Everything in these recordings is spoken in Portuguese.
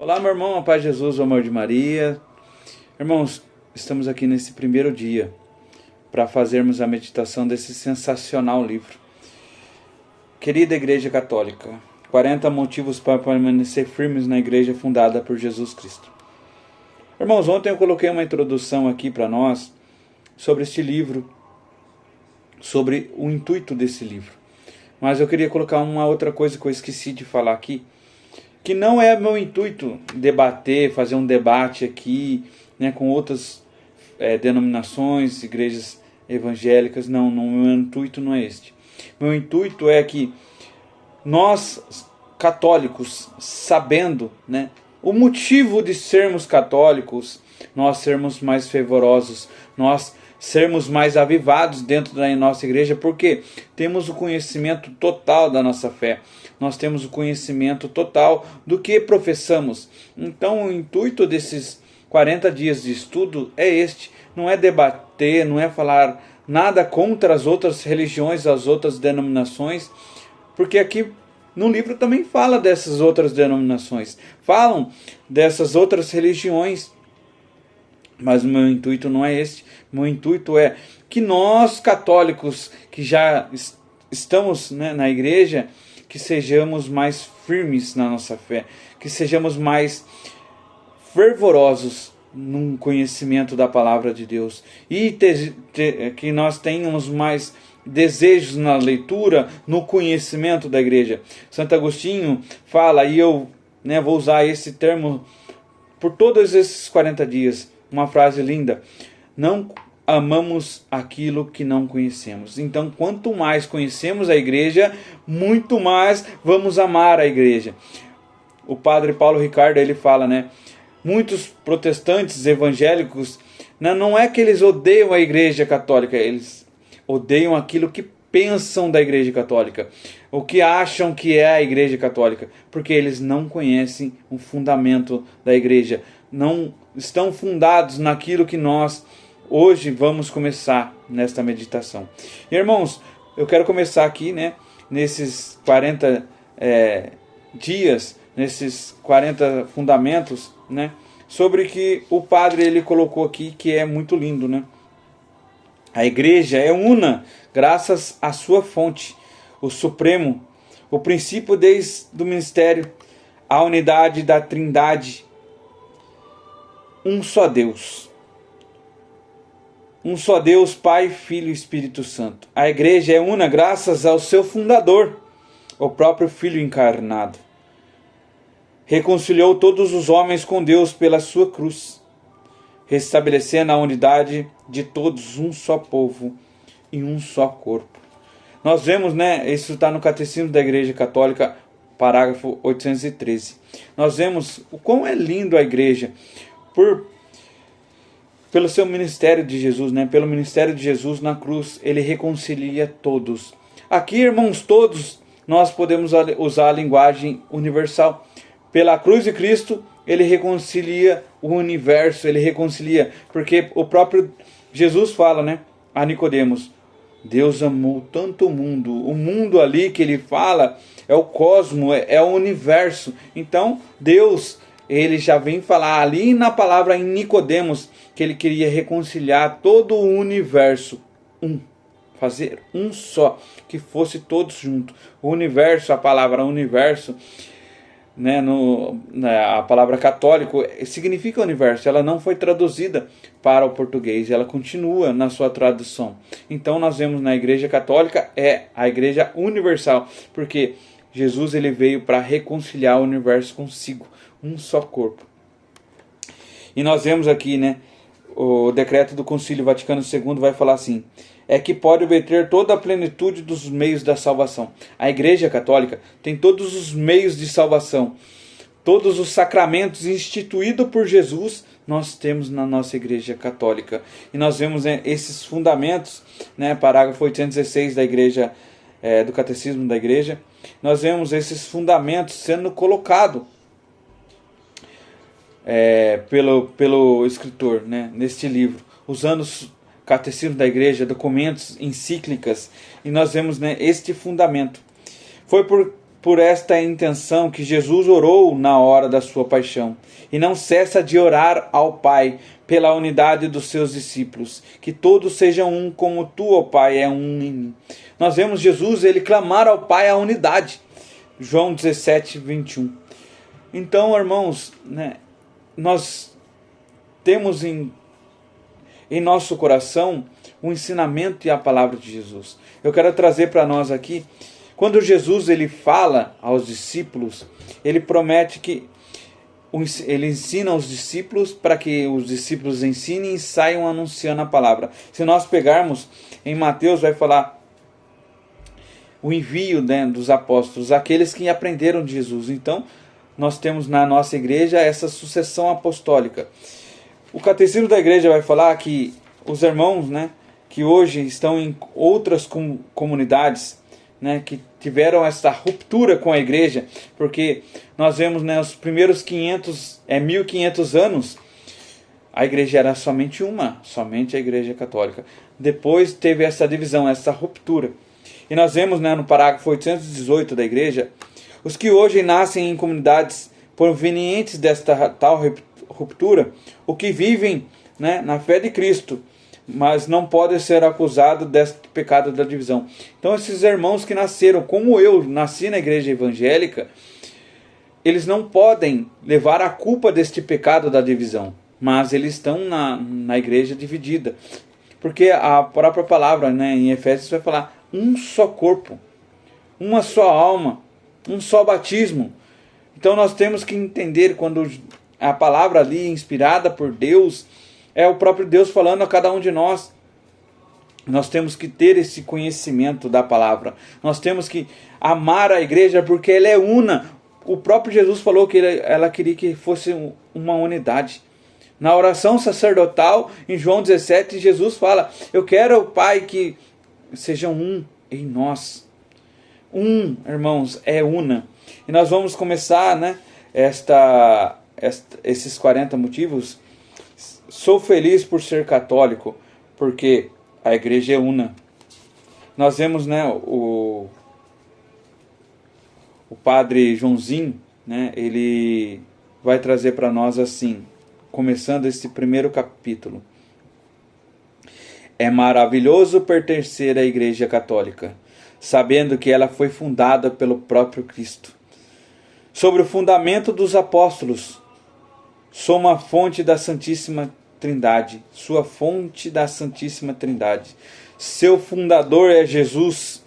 Olá, meu irmão, a paz de Jesus, o amor de Maria. Irmãos, estamos aqui nesse primeiro dia para fazermos a meditação desse sensacional livro. Querida Igreja Católica, 40 motivos para permanecer firmes na igreja fundada por Jesus Cristo. Irmãos, ontem eu coloquei uma introdução aqui para nós sobre este livro, sobre o intuito desse livro. Mas eu queria colocar uma outra coisa que eu esqueci de falar aqui, que não é meu intuito debater, fazer um debate aqui, né, com outras denominações, igrejas evangélicas. Não, meu intuito não é este. Meu intuito é que nós, católicos, sabendo, né, o motivo de sermos católicos, nós sermos mais fervorosos, nós sermos mais avivados dentro da nossa igreja, porque temos o conhecimento total da nossa fé. Nós temos o conhecimento total do que professamos. Então o intuito desses 40 dias de estudo é este. Não é debater, não é falar nada contra as outras religiões, as outras denominações, porque aqui no livro também fala dessas outras denominações, falam dessas outras religiões. Mas o meu intuito não é este. Meu intuito é que nós, católicos, que já estamos, né, na igreja, que sejamos mais firmes na nossa fé, que sejamos mais fervorosos no conhecimento da palavra de Deus, e que nós tenhamos mais desejos na leitura, no conhecimento da igreja. Santo Agostinho fala, e eu, né, vou usar esse termo por todos esses 40 dias, uma frase linda: não amamos aquilo que não conhecemos. Então, quanto mais conhecemos a igreja, muito mais vamos amar a igreja. O padre Paulo Ricardo, ele fala, né? Muitos protestantes evangélicos, não é que eles odeiam a igreja católica, eles odeiam aquilo que pensam da igreja católica, o que acham que é a igreja católica, porque eles não conhecem o fundamento da igreja, não estão fundados naquilo que nós hoje vamos começar nesta meditação. Irmãos, eu quero começar aqui, né, nesses 40 dias, nesses 40 fundamentos, né, sobre que o padre ele colocou aqui, que é muito lindo, né? A igreja é una graças à sua fonte, o Supremo, o princípio desde o ministério, a unidade da Trindade, um só Deus. Um só Deus, Pai, Filho e Espírito Santo. A igreja é una graças ao seu fundador, o próprio Filho encarnado. Reconciliou todos os homens com Deus pela sua cruz, restabelecendo a unidade de todos, um só povo e um só corpo. Nós vemos, né, isso está no Catecismo da Igreja Católica, parágrafo 813. Nós vemos o quão é lindo a igreja, pelo seu ministério de Jesus, né? Pelo ministério de Jesus na cruz, ele reconcilia todos. Aqui, irmãos, todos nós podemos usar a linguagem universal. Pela cruz de Cristo, ele reconcilia o universo, ele reconcilia, porque o próprio Jesus fala, né, a Nicodemos: Deus amou tanto o mundo ali que ele fala é o cosmos, é o universo. Então, Deus, ele já vem falar ali na palavra em Nicodemos que ele queria reconciliar todo o universo, fazer um só, que fosse todos juntos. O universo, a palavra universo, né, a palavra católico significa universo. Ela não foi traduzida para o português, ela continua na sua tradução. Então nós vemos na igreja católica a igreja universal, porque Jesus ele veio para reconciliar o universo consigo, um só corpo. E nós vemos aqui, né, o decreto do Concílio Vaticano II vai falar assim: é que pode obter toda a plenitude dos meios da salvação. A Igreja Católica tem todos os meios de salvação, todos os sacramentos instituídos por Jesus, nós temos na nossa Igreja Católica. E nós vemos, né, esses fundamentos, né, parágrafo 816 da Igreja, do Catecismo da Igreja, nós vemos esses fundamentos sendo colocados pelo escritor, né, neste livro, usando os Catecismo da Igreja, documentos, encíclicas, e nós vemos, né, este fundamento. Foi por esta intenção que Jesus orou na hora da sua paixão, e não cessa de orar ao Pai pela unidade dos seus discípulos, que todos sejam um como tu, ó Pai, é um em mim. Nós vemos Jesus, ele clamar ao Pai a unidade. João 17, 21. Então, irmãos, né, nós temos em nosso coração o ensinamento e a palavra de Jesus. Eu quero trazer para nós aqui, quando Jesus ele fala aos discípulos, ele promete que ele ensina aos discípulos para que os discípulos ensinem e saiam anunciando a palavra. Se nós pegarmos em Mateus, vai falar o envio, né, dos apóstolos, aqueles que aprenderam de Jesus. Então, nós temos na nossa igreja essa sucessão apostólica. O catecismo da igreja vai falar que os irmãos, né, que hoje estão em outras comunidades, né, que tiveram essa ruptura com a igreja, porque nós vemos, né, os primeiros 1500 anos, a igreja era somente a igreja católica. Depois teve essa divisão, essa ruptura. E nós vemos, né, no parágrafo 818 da igreja, os que hoje nascem em comunidades provenientes desta tal ruptura, o que vivem, né, na fé de Cristo, mas não podem ser acusados deste pecado da divisão. Então esses irmãos que nasceram, como eu nasci na igreja evangélica, eles não podem levar a culpa deste pecado da divisão, mas eles estão na igreja dividida. Porque a própria palavra, né, em Efésios vai falar um só corpo, uma só alma, um só batismo. Então nós temos que entender, quando a palavra ali inspirada por Deus, é o próprio Deus falando a cada um de nós. Nós temos que ter esse conhecimento da palavra. Nós temos que amar a igreja porque ela é una. O próprio Jesus falou que ela queria que fosse uma unidade. Na oração sacerdotal, em João 17, Jesus fala: eu quero, Pai, que sejam um em nós. Um, irmãos, é una. E nós vamos começar, né, esses 40 motivos. Sou feliz por ser católico, porque a igreja é una. Nós vemos, né, o padre Joãozinho, né, ele vai trazer para nós assim, começando esse primeiro capítulo. É maravilhoso pertencer à Igreja Católica, sabendo que ela foi fundada pelo próprio Cristo. Sobre o fundamento dos apóstolos, sou uma fonte da Santíssima Trindade, sua fonte da Santíssima Trindade. Seu fundador é Jesus,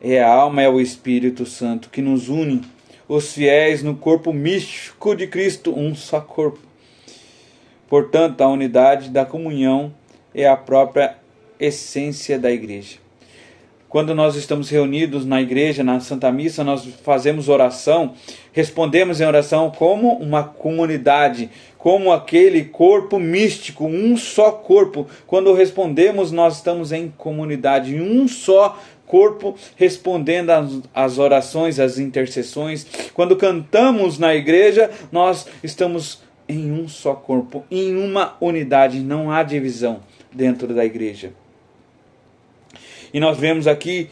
é a alma, é o Espírito Santo, que nos une, os fiéis no corpo místico de Cristo, um só corpo. Portanto, a unidade da comunhão é a própria essência da igreja. Quando nós estamos reunidos na igreja, na Santa Missa, nós fazemos oração, respondemos em oração como uma comunidade, como aquele corpo místico, um só corpo. Quando respondemos, nós estamos em comunidade, em um só corpo, respondendo às orações, às intercessões. Quando cantamos na igreja, nós estamos em um só corpo, em uma unidade, não há divisão dentro da igreja. E nós vemos aqui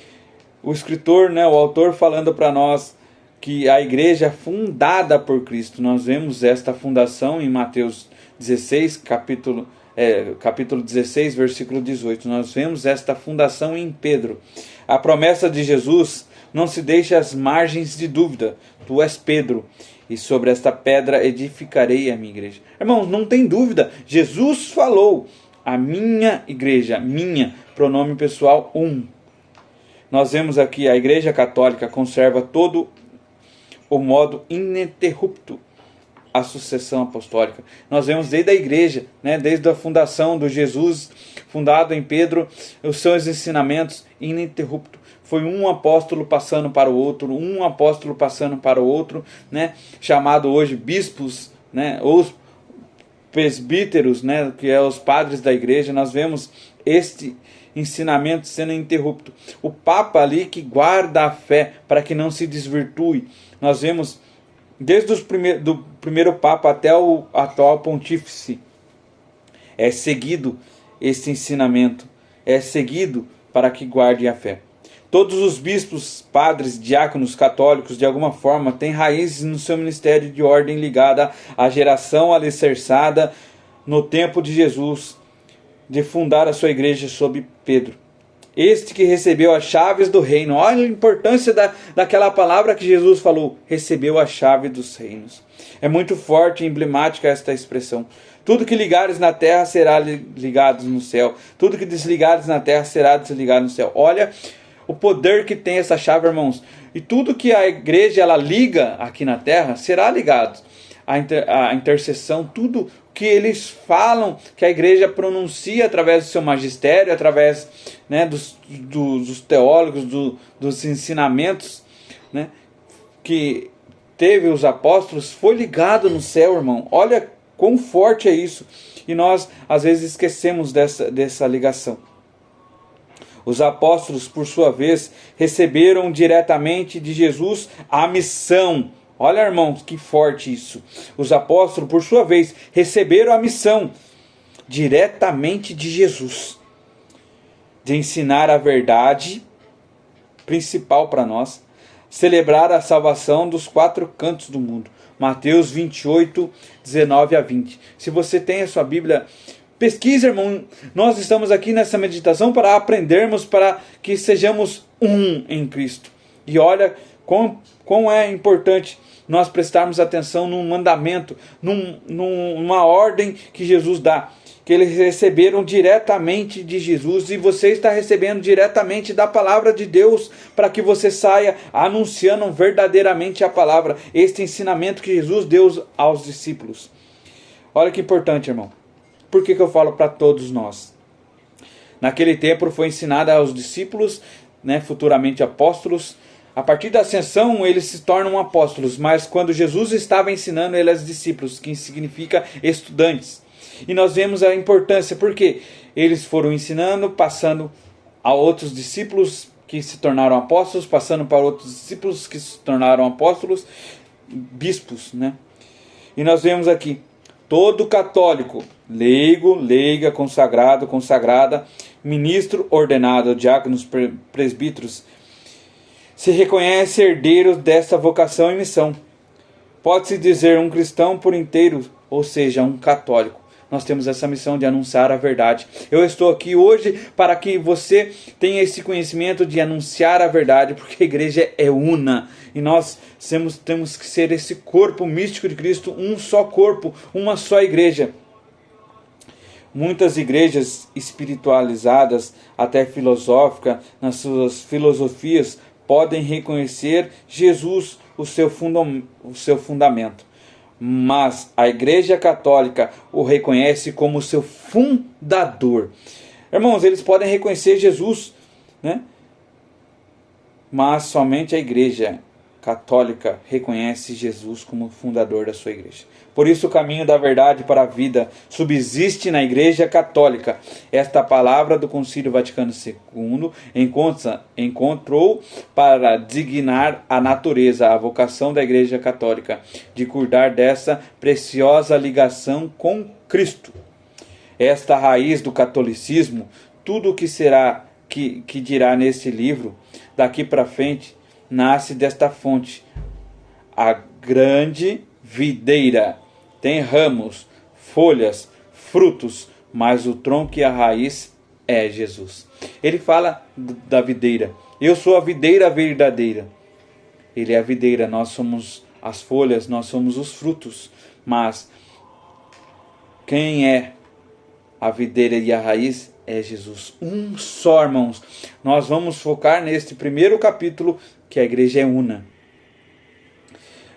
o escritor, né, o autor, falando para nós que a igreja é fundada por Cristo. Nós vemos esta fundação em Mateus 16, capítulo 16, versículo 18. Nós vemos esta fundação em Pedro. A promessa de Jesus não se deixa às margens de dúvida. Tu és Pedro, e sobre esta pedra edificarei a minha igreja. Irmãos, não tem dúvida. Jesus falou: a minha igreja, minha, pronome pessoal, um. Nós vemos aqui a Igreja Católica conserva todo o modo ininterrupto a sucessão apostólica. Nós vemos desde a igreja, né, desde a fundação do Jesus, fundado em Pedro, os seus ensinamentos ininterruptos. Foi um apóstolo passando para o outro, um apóstolo passando para o outro, né, chamado hoje bispos, né, os presbíteros, né, que é os padres da igreja. Nós vemos este ensinamento sendo interrupto. O Papa ali que guarda a fé para que não se desvirtue. Nós vemos desde do primeiro Papa até o atual Pontífice. É seguido este ensinamento. É seguido para que guarde a fé. Todos os bispos, padres, diáconos, católicos, de alguma forma, têm raízes no seu ministério de ordem ligada à geração alicerçada no tempo de Jesus, de fundar a sua igreja sob Pedro. Este que recebeu as chaves do reino. Olha a importância daquela palavra que Jesus falou. Recebeu a chave dos reinos. É muito forte e emblemática esta expressão. Tudo que ligares na terra será ligado no céu. Tudo que desligares na terra será desligado no céu. Olha o poder que tem essa chave, irmãos. E tudo que a igreja ela liga aqui na terra será ligado. A intercessão, tudo que eles falam, que a igreja pronuncia através do seu magistério, através, né, dos teólogos, dos ensinamentos, né, que teve os apóstolos, foi ligado no céu, irmão. Olha quão forte é isso. E nós, às vezes, esquecemos dessa ligação. Os apóstolos, por sua vez, receberam diretamente de Jesus a missão. Olha, irmãos, que forte isso. Os apóstolos, por sua vez, receberam a missão diretamente de Jesus, de ensinar a verdade principal para nós, celebrar a salvação dos 4 cantos do mundo. Mateus 28, 19 a 20. Se você tem a sua Bíblia, pesquise, irmão. Nós estamos aqui nessa meditação para aprendermos, para que sejamos um em Cristo. E olha quão é importante nós prestarmos atenção num mandamento, numa ordem que Jesus dá, que eles receberam diretamente de Jesus, e você está recebendo diretamente da palavra de Deus, para que você saia anunciando verdadeiramente a palavra, este ensinamento que Jesus deu aos discípulos. Olha que importante, irmão. Por que eu falo para todos nós? Naquele tempo foi ensinado aos discípulos, né, futuramente apóstolos. A partir da ascensão eles se tornam apóstolos, mas quando Jesus estava ensinando eles discípulos, que significa estudantes. E nós vemos a importância, porque eles foram ensinando, passando a outros discípulos que se tornaram apóstolos, passando para outros discípulos que se tornaram apóstolos, bispos, né? E nós vemos aqui, todo católico, leigo, leiga, consagrado, consagrada, ministro ordenado, diáconos, presbíteros, se reconhece herdeiro desta vocação e missão. Pode-se dizer um cristão por inteiro, ou seja, um católico. Nós temos essa missão de anunciar a verdade. Eu estou aqui hoje para que você tenha esse conhecimento de anunciar a verdade, porque a igreja é una. E nós temos que ser esse corpo místico de Cristo, um só corpo, uma só igreja. Muitas igrejas espiritualizadas, até filosóficas, nas suas filosofias, podem reconhecer Jesus, o seu fundamento. Mas a Igreja Católica o reconhece como seu fundador. Irmãos, eles podem reconhecer Jesus, né? Mas somente a Igreja Católica reconhece Jesus como fundador da sua igreja. Por isso o caminho da verdade para a vida subsiste na Igreja Católica. Esta palavra do Concílio Vaticano II encontrou para designar a natureza, a vocação da Igreja Católica, de cuidar dessa preciosa ligação com Cristo. Esta raiz do catolicismo, tudo o que dirá neste livro, daqui para frente, nasce desta fonte. A grande videira tem ramos, folhas, frutos, mas o tronco e a raiz é Jesus. Ele fala da videira. Eu sou a videira verdadeira. Ele é a videira, nós somos as folhas, nós somos os frutos. Mas quem é a videira e a raiz é Jesus. Um só, irmãos. Nós vamos focar neste primeiro capítulo, que a igreja é una.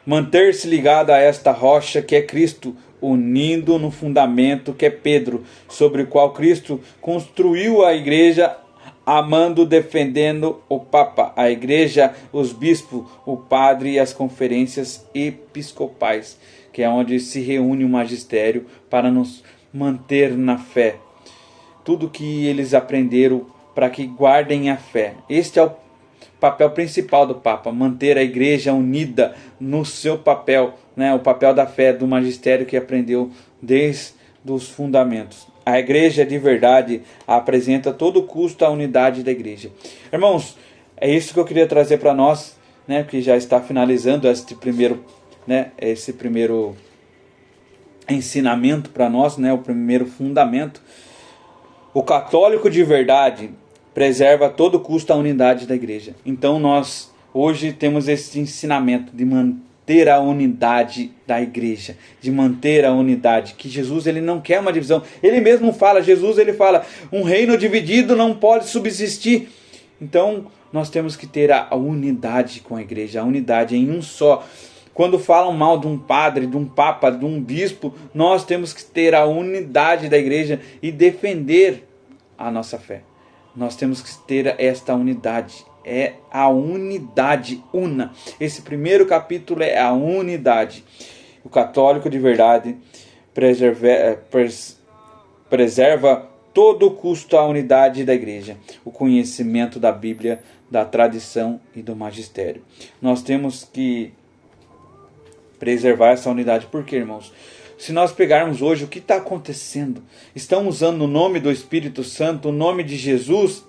Manter-se ligado a esta rocha que é Cristo, unindo no fundamento que é Pedro, sobre o qual Cristo construiu a igreja, amando, defendendo o Papa, a igreja, os bispos, o padre e as conferências episcopais, que é onde se reúne o magistério para nos manter na fé. Tudo que eles aprenderam para que guardem a fé. Este é o papel principal do Papa, manter a igreja unida no seu papel, né, o papel da fé, do magistério que aprendeu desde os fundamentos. A igreja de verdade apresenta todo custo a unidade da igreja. Irmãos, É isso que eu queria trazer para nós, né, que já está finalizando esse primeiro ensinamento para nós, né, o primeiro fundamento. O católico de verdade preserva a todo custo a unidade da igreja. Então nós hoje temos esse ensinamento de manter a unidade da igreja, de manter a unidade, que Jesus ele não quer uma divisão. Ele mesmo fala, Jesus ele fala, um reino dividido não pode subsistir. Então nós temos que ter a unidade com a igreja, a unidade em um só. Quando falam mal de um padre, de um papa, de um bispo, nós temos que ter a unidade da igreja e defender a nossa fé. Nós temos que ter esta unidade. É a unidade, una. Esse primeiro capítulo é a unidade. O católico de verdade preserva todo custo a unidade da igreja, o conhecimento da Bíblia, da tradição e do magistério. Nós temos que preservar essa unidade. Por quê, irmãos? Se nós pegarmos hoje o que está acontecendo, estão usando o nome do Espírito Santo, o nome de Jesus,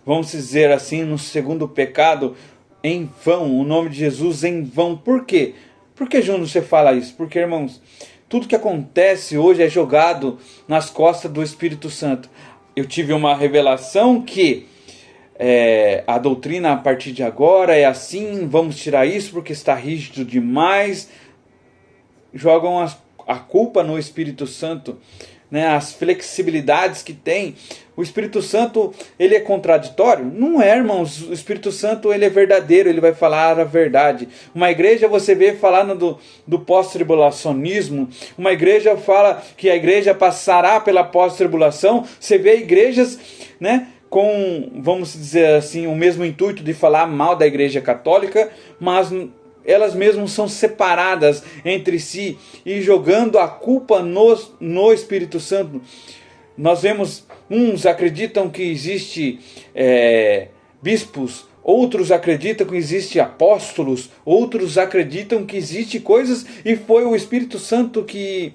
vamos dizer assim, no segundo pecado, em vão, o nome de Jesus em vão. Por quê? Por que, Júnior, você fala isso? Porque, irmãos, tudo que acontece hoje é jogado nas costas do Espírito Santo. Eu tive uma revelação que a doutrina a partir de agora é assim, vamos tirar isso porque está rígido demais. Jogam a culpa no Espírito Santo, né? As flexibilidades que tem. O Espírito Santo, ele é contraditório? Não é, irmãos. O Espírito Santo, ele é verdadeiro, ele vai falar a verdade. Uma igreja, você vê falando do pós-tribulacionismo. Uma igreja fala que a igreja passará pela pós-tribulação. Você vê igrejas, né, com, vamos dizer assim, o mesmo intuito de falar mal da igreja católica, mas elas mesmas são separadas entre si e jogando a culpa no Espírito Santo. Nós vemos, uns acreditam que existe bispos, outros acreditam que existe apóstolos, outros acreditam que existe coisas e foi o Espírito Santo que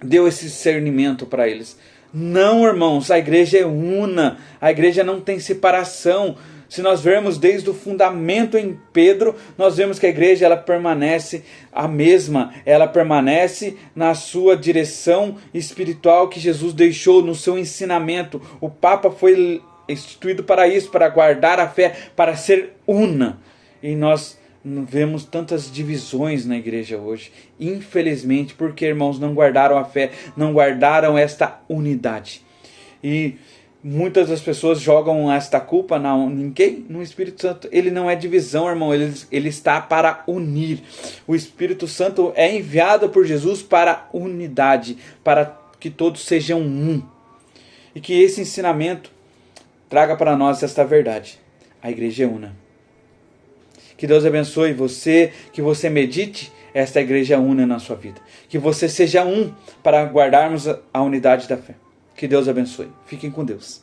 deu esse discernimento para eles. Não, irmãos, a igreja é una, a igreja não tem separação. Se nós vermos desde o fundamento em Pedro, nós vemos que a igreja ela permanece a mesma, ela permanece na sua direção espiritual que Jesus deixou no seu ensinamento. O Papa foi instituído para isso, para guardar a fé, para ser una. E nós vemos tantas divisões na igreja hoje, infelizmente, porque, irmãos, não guardaram a fé, não guardaram esta unidade. E muitas das pessoas jogam esta culpa no Espírito Santo. Ele não é divisão, irmão, ele está para unir. O Espírito Santo é enviado por Jesus para unidade, para que todos sejam um. E que esse ensinamento traga para nós esta verdade. A igreja é una. Que Deus abençoe você, que você medite esta igreja una na sua vida. Que você seja um para guardarmos a unidade da fé. Que Deus abençoe. Fiquem com Deus.